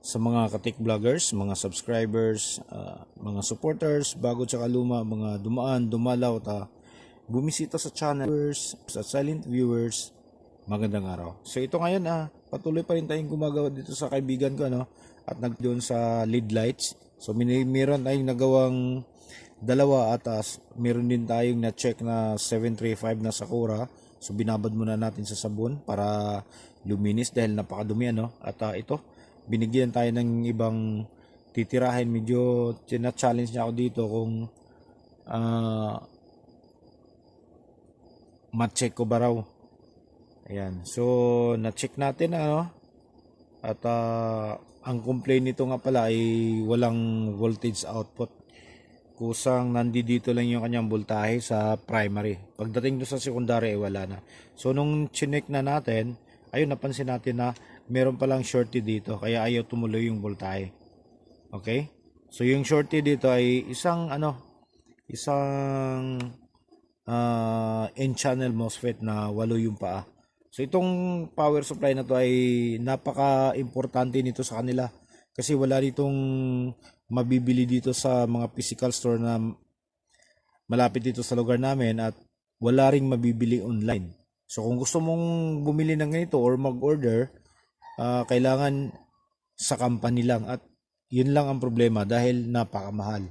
sa mga katik vloggers, mga subscribers, mga supporters, bago tsaka luma, mga dumaan, dumalaw, bumisita sa channelers, sa silent viewers, magandang araw. So ito ngayon patuloy pa rin tayong gumagawa dito sa kaibigan ko at nagdoon sa lead lights. So meron tayong nagawang dalawa at meron din tayong na-check na 735 na Sakura. So binabad muna natin sa sabon para luminis dahil napakadumi At ito, binigyan tayo ng ibang titirahin. Medyo tina-challenge niya ako dito kung ma-check ko ba raw. Ayan. So na-check natin at ang complaint nito nga pala ay walang voltage output. Kusang nandito lang yung kanyang voltahe sa primary. Pagdating doon sa secondary ay wala na. So nung chinek na natin, ayun, napansin natin na meron palang shorty dito kaya ayaw tumuloy yung voltahe. Okay? So yung shorty dito ay isang N-channel MOSFET na 8 yung paa. So itong power supply na to ay napaka-importante nito sa kanila kasi wala ditong mabibili dito sa mga physical store na malapit dito sa lugar namin at wala ring mabibili online. So kung gusto mong bumili ng ganito or mag-order, kailangan sa company lang at yun lang ang problema dahil napakamahal.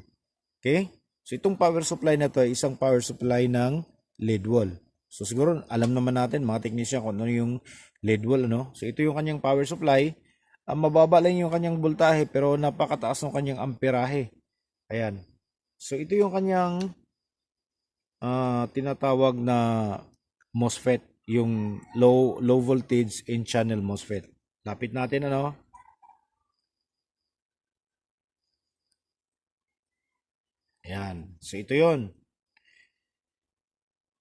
Okay? So itong power supply na to ay isang power supply ng LED wall. So siguro alam naman natin mga technician kung ano yung LED wall So ito yung kanyang power supply. Mababa lang yung kanyang voltahe pero napakataas ng kanyang amperahe. Ayan. So ito yung kanyang tinatawag na MOSFET, yung low voltage N-channel MOSFET. Lapit natin Ayan. So ito yon.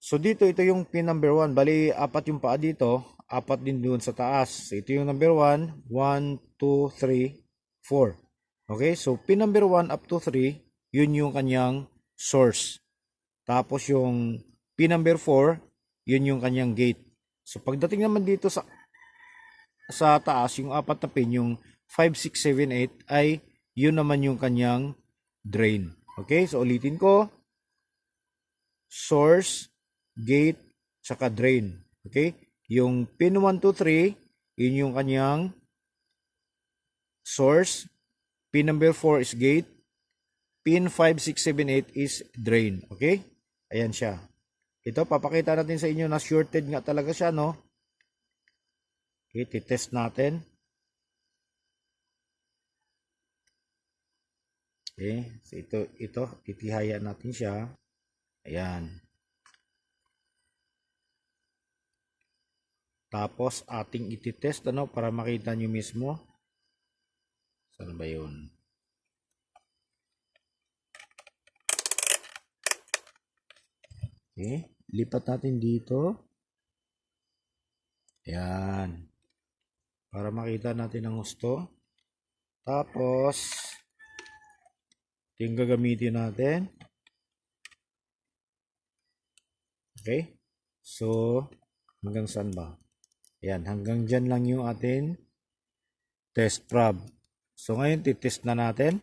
So dito, ito yung pin number 1. Bali, 4 yung paa dito. 4 din doon sa taas. So ito yung number 1. 1, 2, 3, 4. Okay, so pin number 1 up to 3, yun yung kanyang source. Tapos yung pin number 4, yun yung kanyang gate. So pagdating naman dito sa taas, yung 4 na pin, yung 5, 6, 7, 8, ay yun naman yung kanyang drain. Okay, so ulitin ko. Source, gate, saka drain. Okay? Yung pin 1, 2, 3, yun yung kanyang source. Pin number 4 is gate. Pin 5, 6, 7, 8 is drain. Okay? Ayan siya. Ito, papakita natin sa inyo na shorted nga talaga siya, Okay, titest natin. Okay, so ito, titihaya natin siya. Ayan. Tapos ating ititest para makita nyo mismo. Saan ba yun? Okay, lipat natin dito. Ayan. Para makita natin ang gusto. Tapos ito yung gagamitin natin. Okay, so hanggang saan ba? Ayan, hanggang dyan lang yung atin test prob. So ngayon, titest na natin.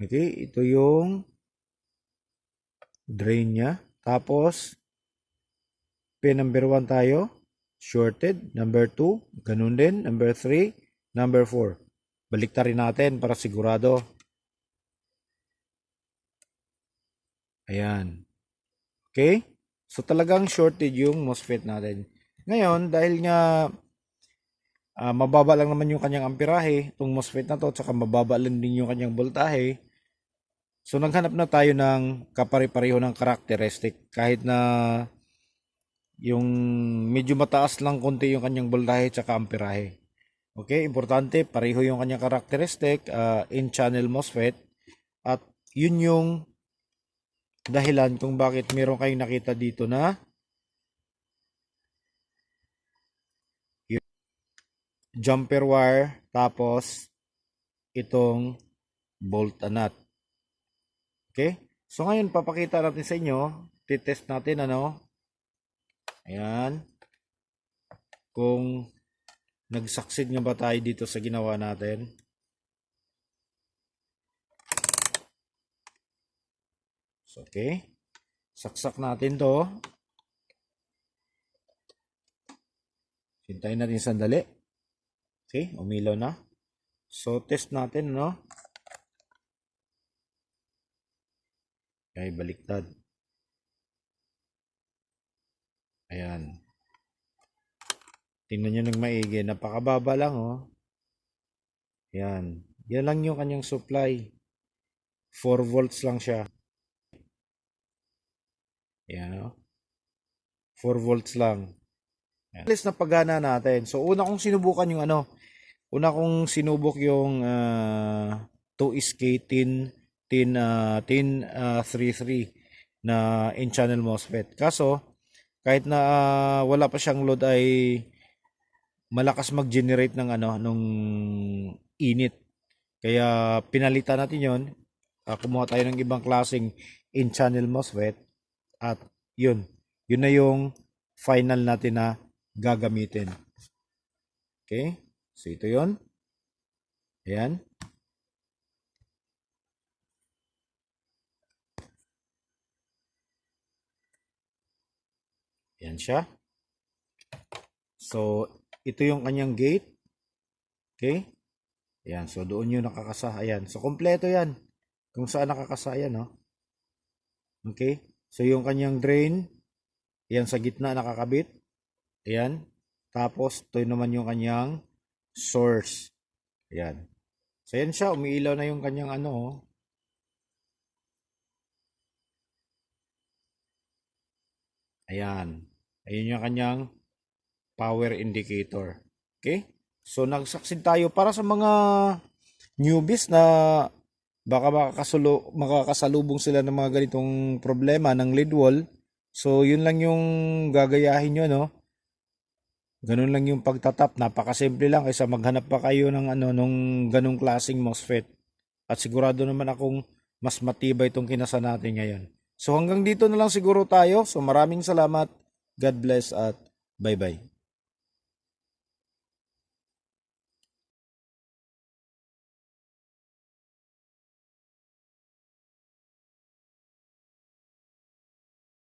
Okay, ito yung drain niya. Tapos, pin number 1 tayo. Shorted. Number 2, ganun din. Number 3, number 4. Baliktarin natin para sigurado. Ayan. Okay? So talagang shorted yung MOSFET natin. Ngayon, dahil nga mababa lang naman yung kanyang amperahe, itong MOSFET na to, tsaka mababa lang din yung kanyang voltahe. So naghanap na tayo ng kapare-pareho ng characteristic kahit na yung medyo mataas lang konti yung kanyang voltahe tsaka amperahe. Okay, importante, pareho yung kanyang characteristic, in-channel MOSFET, at yun yung dahilan kung bakit meron kayong nakita dito na jumper wire tapos itong bolt nut. Okay? So ngayon papakita natin sa inyo, titest natin Ayan. Kung Nag-succeed nga ba tayo dito sa ginawa natin? So, okay. Saksak natin to. Hintayin natin sandali. Okay, umilaw na. So, test natin, no? Okay, baliktad. Ayan. Tingnan nyo ng maigi. Napakababa lang, oh. Ayan. Yan lang yung kanyang supply. 4 volts lang siya. Ayan, oh. 4 volts lang. Ayan. Alis na pagana natin. So, una kong sinubukan yung ano. Una kong sinubok yung 2SK tin 33 na in-channel MOSFET. Kaso, kahit na wala pa siyang load ay malakas mag-generate ng ano nung init. Kaya pinalitan natin 'yon. Kumuha tayo ng ibang klaseng in-channel MOSFET at 'yun. 'Yun na yung final natin na gagamitin. Okay? So ito 'yon. Ayan. Ayan siya. So, ito yung kanyang gate. Okay? Ayan. So, doon yung nakakasa. Ayan. So, kompleto yan. Kung saan nakakasa yan, no? Okay? So, yung kanyang drain. Ayan, sa gitna nakakabit. Ayan. Tapos, ito naman yung kanyang source. Ayan. So, ayan siya. Umiilaw na yung kanyang ano, oh. Ayan. Ayun yung kanyang power indicator. Okay? So, nagsaksid tayo para sa mga newbies na baka makakasalubong sila ng mga ganitong problema ng lead wall. So, yun lang yung gagayahin nyo, no? Ganun lang yung pagtatap. Napakasimple lang kaysa maghanap pa kayo ng ano, nung ganung klaseng MOSFET. At sigurado naman akong mas matibay itong kinasa natin ngayon. So hanggang dito na lang siguro tayo. So maraming salamat. God bless at bye-bye.